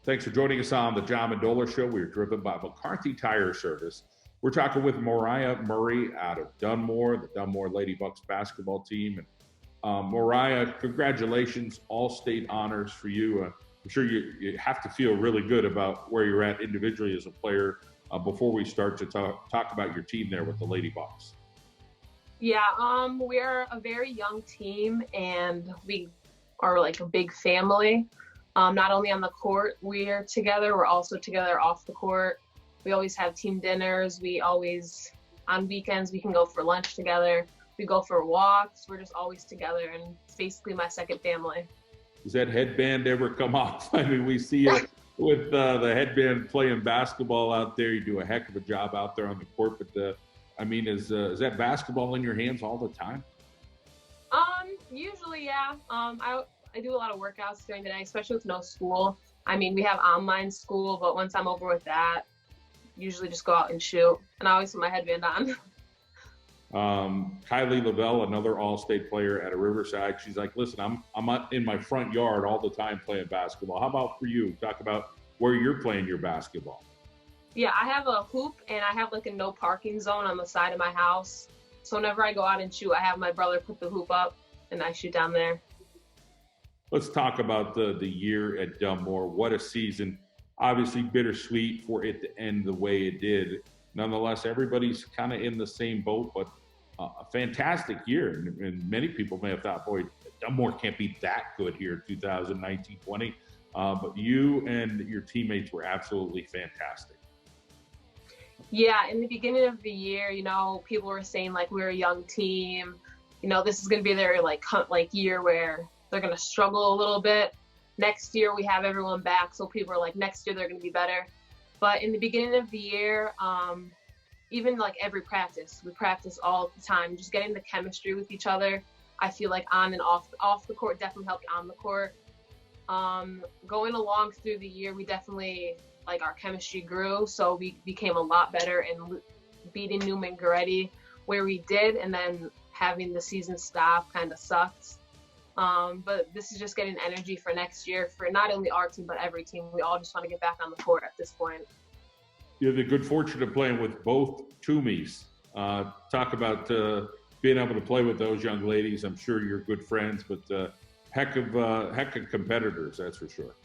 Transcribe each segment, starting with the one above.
Thanks for joining us on the John Mendola Show. We are driven by McCarthy Tire Service. We're talking with Moriah Murray out of Dunmore, the Dunmore Lady Bucks basketball team. And Moriah, congratulations, all-state honors for you. I'm sure you have to feel really good about where you're at individually as a player before we start to talk about your team there with the Lady Bucks. Yeah, we're a very young team, and we are like a big family. Not only on the court, we're together, we're also together off the court. We always have team dinners. We always, on weekends, we can go for lunch together. We go for walks. We're just always together, and it's basically my second family. Does that headband ever come off? I mean, we see you with the headband playing basketball out there. You do a heck of a job out there on the court, but is that basketball in your hands all the time? Usually, yeah. I do a lot of workouts during the day, especially with no school. I mean, we have online school, but once I'm over with that, usually just go out and shoot. And I always put my headband on. Kylie Lavelle, another all-state player at a Riverside, she's like, listen, I'm in my front yard all the time playing basketball. How about for you? Talk about where you're playing your basketball. Yeah, I have a hoop, and I have like a no parking zone on the side of my house. So whenever I go out and shoot, I have my brother put the hoop up, and I shoot down there. Let's talk about the year at Dunmore. What a season. Obviously bittersweet for it to end the way it did. Nonetheless, everybody's kind of in the same boat, but a fantastic year. And many people may have thought, boy, Dunmore can't be that good here in 2019-20. But you and your teammates were absolutely fantastic. Yeah, in the beginning of the year, people were saying like we're a young team. This is going to be their like year where they're going to struggle a little bit. Next year we have everyone back, so people are like, next year they're going to be better. But in the beginning of the year, even like every practice, we practice all the time, just getting the chemistry with each other. I feel like on and off the court definitely helped on the court. Going along through the year, we definitely, like, our chemistry grew, so we became a lot better in beating Newman Goretti where we did, and then having the season stop kind of sucked. But this is just getting energy for next year for not only our team, but every team. We all just want to get back on the court at this point. You have the good fortune of playing with both Toomeys. Talk about being able to play with those young ladies. I'm sure you're good friends, but heck of competitors, that's for sure.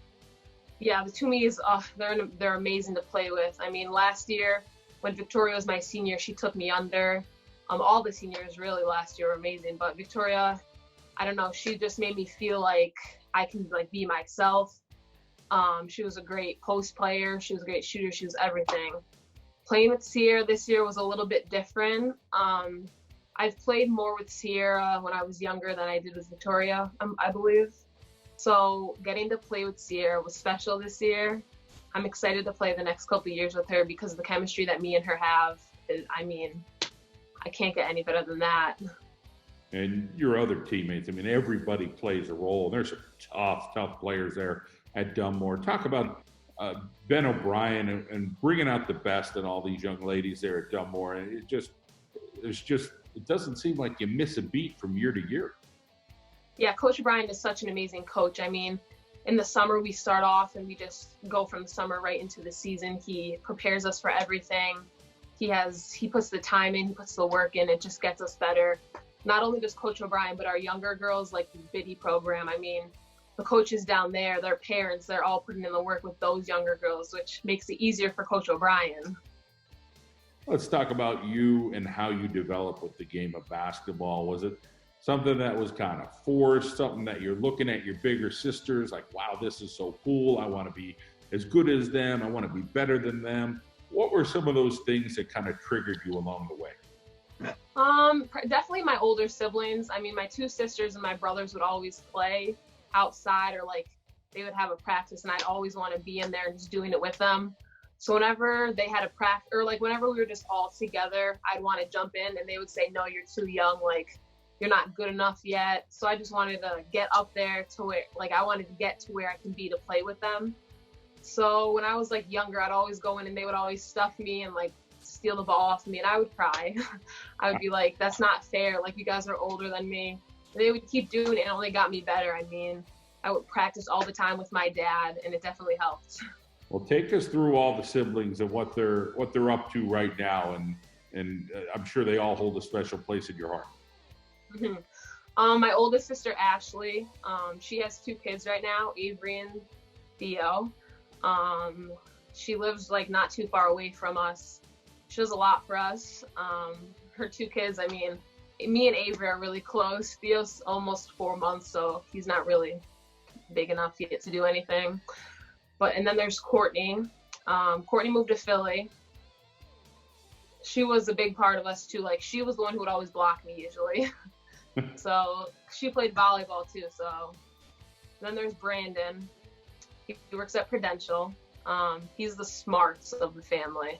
Yeah, the Toomeys, they're amazing to play with. I mean, last year when Victoria was my senior, she took me under. All the seniors really last year were amazing, but Victoria, I don't know, she just made me feel like I can like be myself. She was a great post player. She was a great shooter. She was everything. Playing with Sierra this year was a little bit different. I've played more with Sierra when I was younger than I did with Victoria, I believe. So getting to play with Sierra was special this year. I'm excited to play the next couple of years with her because of the chemistry that me and her have. I can't get any better than that. And your other teammates, everybody plays a role. There's some tough players there at Dunmore. Talk about Ben OBrien and bringing out the best in all these young ladies there at Dunmore. And it doesn't seem like you miss a beat from year to year. Yeah, Coach OBrien is such an amazing coach. In the summer we start off and we just go from the summer right into the season. He prepares us for everything. He puts the time in, he puts the work in. It just gets us better. Not only does Coach OBrien, but our younger girls, like the Biddy program. The coaches down there, their parents, they're all putting in the work with those younger girls, which makes it easier for Coach OBrien. Let's talk about you and how you developed with the game of basketball. Was it something that was kind of forced, something that you're looking at your bigger sisters, like, wow, this is so cool. I want to be as good as them. I want to be better than them. What were some of those things that kind of triggered you along the way? Definitely my older siblings. My two sisters and my brothers would always play outside, or like they would have a practice, and I'd always want to be in there and just doing it with them. So whenever they had a practice, or like whenever we were just all together, I'd want to jump in, and they would say, no, you're too young, like you're not good enough yet. So I just wanted to get up there to where, like, I wanted to get to where I can be to play with them. So when I was like younger, I'd always go in and they would always stuff me and like steal the ball off me, and I would cry. I would be like, that's not fair. Like, you guys are older than me. And they would keep doing it, and it only got me better. I would practice all the time with my dad, and it definitely helped. Well, take us through all the siblings and what they're up to right now, and I'm sure they all hold a special place in your heart. My oldest sister Ashley, she has 2 kids right now, Avery and Theo. She lives like not too far away from us. She does a lot for us. Her 2 kids, I mean, me and Avery are really close. Theo's almost 4 months, so he's not really big enough yet to do anything. And then there's Courtney. Courtney moved to Philly. She was a big part of us too. Like, she was the one who would always block me usually. So she played volleyball too. So then there's Brandon. He works at Prudential. He's the smarts of the family.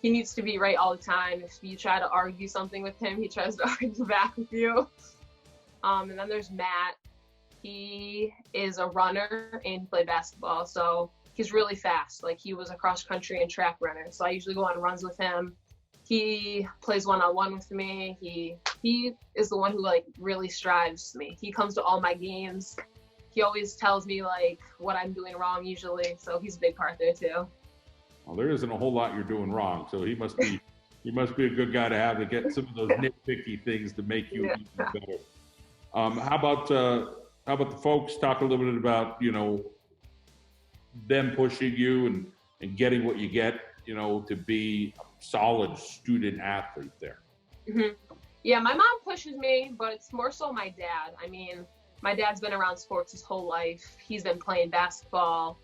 He needs to be right all the time. If you try to argue something with him, he tries to argue back with you. And then there's Matt. He is a runner and he played basketball, so he's really fast. Like, he was a cross country and track runner, so I usually go on runs with him. He plays one-on-one with me. He is the one who like really strives me. He comes to all my games. He always tells me like what I'm doing wrong usually, so he's a big part there too. Well, there isn't a whole lot you're doing wrong, so he must be a good guy to have to get some of those nitpicky things to make you even better. How about the folks? Talk a little bit about, them pushing you and getting what you get, to be a solid student athlete there. Mm-hmm. Yeah, my mom pushes me, but it's more so my dad. I mean, my dad's been around sports his whole life. He's been playing basketball.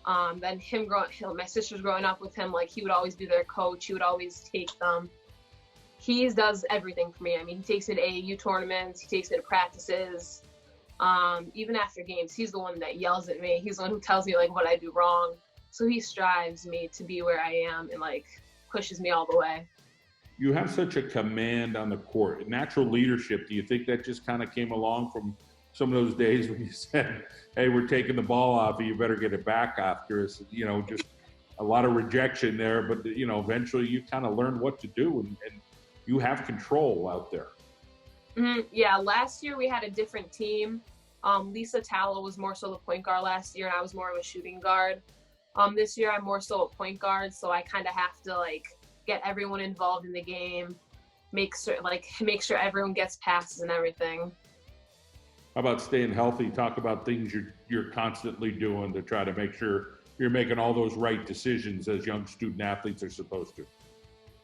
Then my sisters growing up with him, like, he would always be their coach. He would always take them. He does everything for me. I mean, he takes me to AAU tournaments. He takes me to practices. Even after games, he's the one that yells at me. He's the one who tells me like what I do wrong. So he strives me to be where I am and like pushes me all the way. You have such a command on the court, natural leadership. Do you think that just kind of came along from some of those days when you said, "Hey, we're taking the ball off you, you better get it back after us"? Just a lot of rejection there, but eventually you kind of learned what to do, and you have control out there. Mm-hmm. Yeah, last year we had a different team. Lisa Tallow was more so the point guard last year, and I was more of a shooting guard. This year I'm more so a point guard, so I kind of have to like get everyone involved in the game, make sure everyone gets passes and everything. How about staying healthy? Talk about things you're constantly doing to try to make sure you're making all those right decisions as young student athletes are supposed to.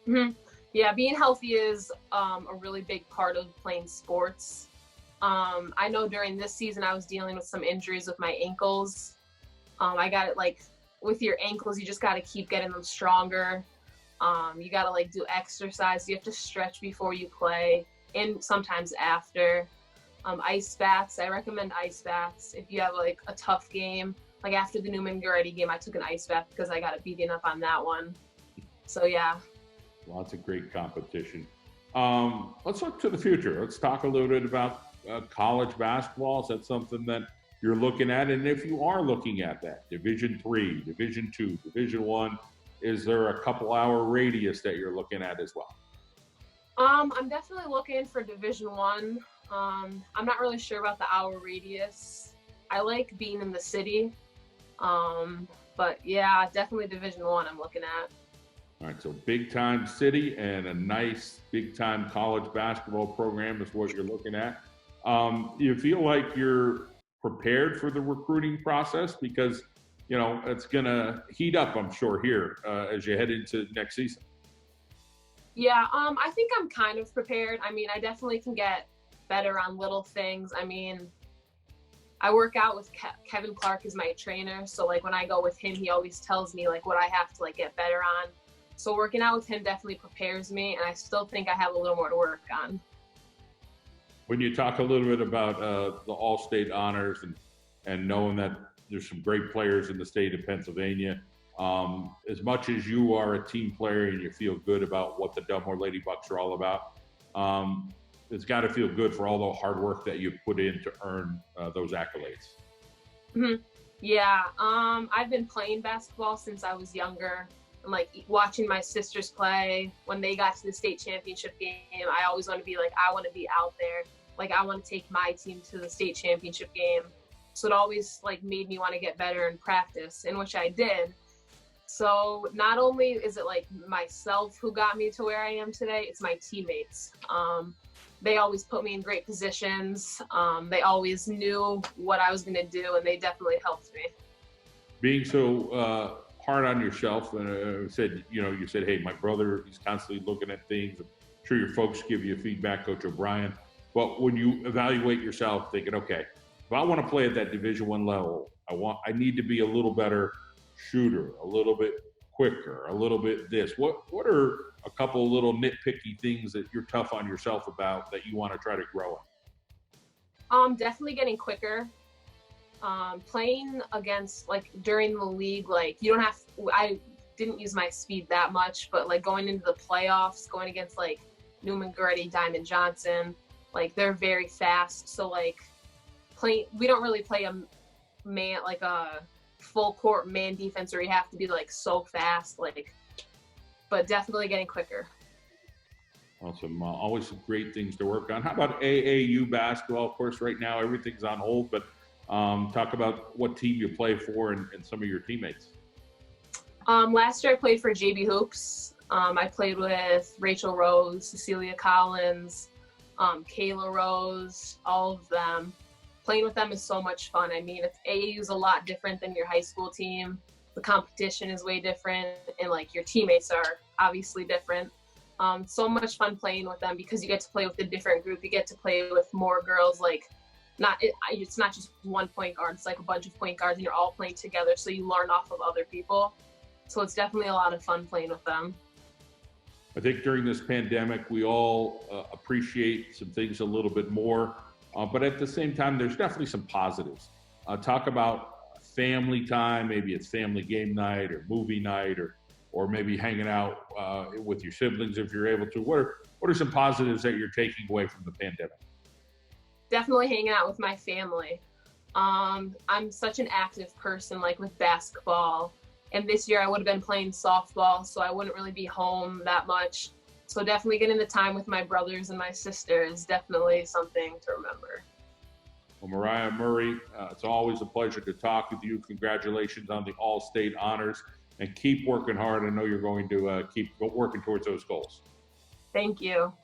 Mm-hmm. Yeah, being healthy is a really big part of playing sports. I know during this season I was dealing with some injuries with my ankles. I got it, like, with your ankles, you just got to keep getting them stronger. You got to like do exercise. You have to stretch before you play and sometimes after. Ice baths. I recommend ice baths if you have like a tough game. Like after the Newman Goretti game, I took an ice bath because I got beaten up on that one. So yeah. Lots of great competition. Let's look to the future. Let's talk a little bit about college basketball. Is that something that you're looking at? And if you are looking at that, Division III, Division II, Division I, is there a couple-hour radius that you're looking at as well? I'm definitely looking for Division I. I'm not really sure about the hour radius. I like being in the city. But yeah, definitely Division I I'm looking at. All right, so big-time city and a nice big-time college basketball program is what you're looking at. You feel like you're prepared for the recruiting process? Because, it's going to heat up, I'm sure, here as you head into next season. Yeah, I think I'm kind of prepared. I mean, I definitely can get better on little things. I mean, I work out with Kevin Clark is my trainer. So like when I go with him, he always tells me like what I have to like get better on. So working out with him definitely prepares me, and I still think I have a little more to work on. When you talk a little bit about the All-State honors and knowing that there's some great players in the state of Pennsylvania, as much as you are a team player and you feel good about what the Dunmore Lady Bucks are all about, it's got to feel good for all the hard work that you put in to earn those accolades. Mm-hmm. Yeah, I've been playing basketball since I was younger. And like watching my sisters play when they got to the state championship game, I always want to be like, I want to be out there. like I want to take my team to the state championship game. So it always like made me want to get better in practice, in which I did. So not only is it like myself who got me to where I am today, it's my teammates. They always put me in great positions. They always knew what I was going to do, and they definitely helped me. Being so hard on yourself, and you said, hey, my brother, he's constantly looking at things. I'm sure your folks give you feedback, Coach OBrien. But when you evaluate yourself, thinking, okay, if I want to play at that Division I level, I need to be a little better shooter, a little bit quicker, a little bit this. What are a couple of little nitpicky things that you're tough on yourself about that you want to try to grow in? Definitely getting quicker. Playing against, like, during the league, like, I didn't use my speed that much, but like going into the playoffs, going against like Newman Goretti, Diamond Johnson, like they're very fast. So like we don't really play a full court man defense where you have to be like so fast, like, but definitely getting quicker. Awesome. Always some great things to work on. How about AAU basketball? Of course, right now everything's on hold, but talk about what team you play for and some of your teammates. Last year I played for JB Hoops. I played with Rachel Rose, Cecilia Collins, Kayla Rose, all of them. Playing with them is so much fun. I mean, AAU is a lot different than your high school team. The competition is way different, and like your teammates are obviously different. So much fun playing with them because you get to play with a different group. You get to play with more girls. Like, it's not just one point guard. It's like a bunch of point guards, and you're all playing together. So you learn off of other people. So it's definitely a lot of fun playing with them. I think during this pandemic, we all appreciate some things a little bit more. But at the same time, there's definitely some positives. Talk about family time. Maybe it's family game night or movie night, or maybe hanging out with your siblings if you're able to. What are some positives that you're taking away from the pandemic? Definitely hanging out with my family. I'm such an active person, like with basketball. And this year I would have been playing softball, so I wouldn't really be home that much. So definitely getting the time with my brothers and my sister is definitely something to remember. Well, Moriah Murray, it's always a pleasure to talk with you. Congratulations on the All-State honors, and keep working hard. I know you're going to keep working towards those goals. Thank you.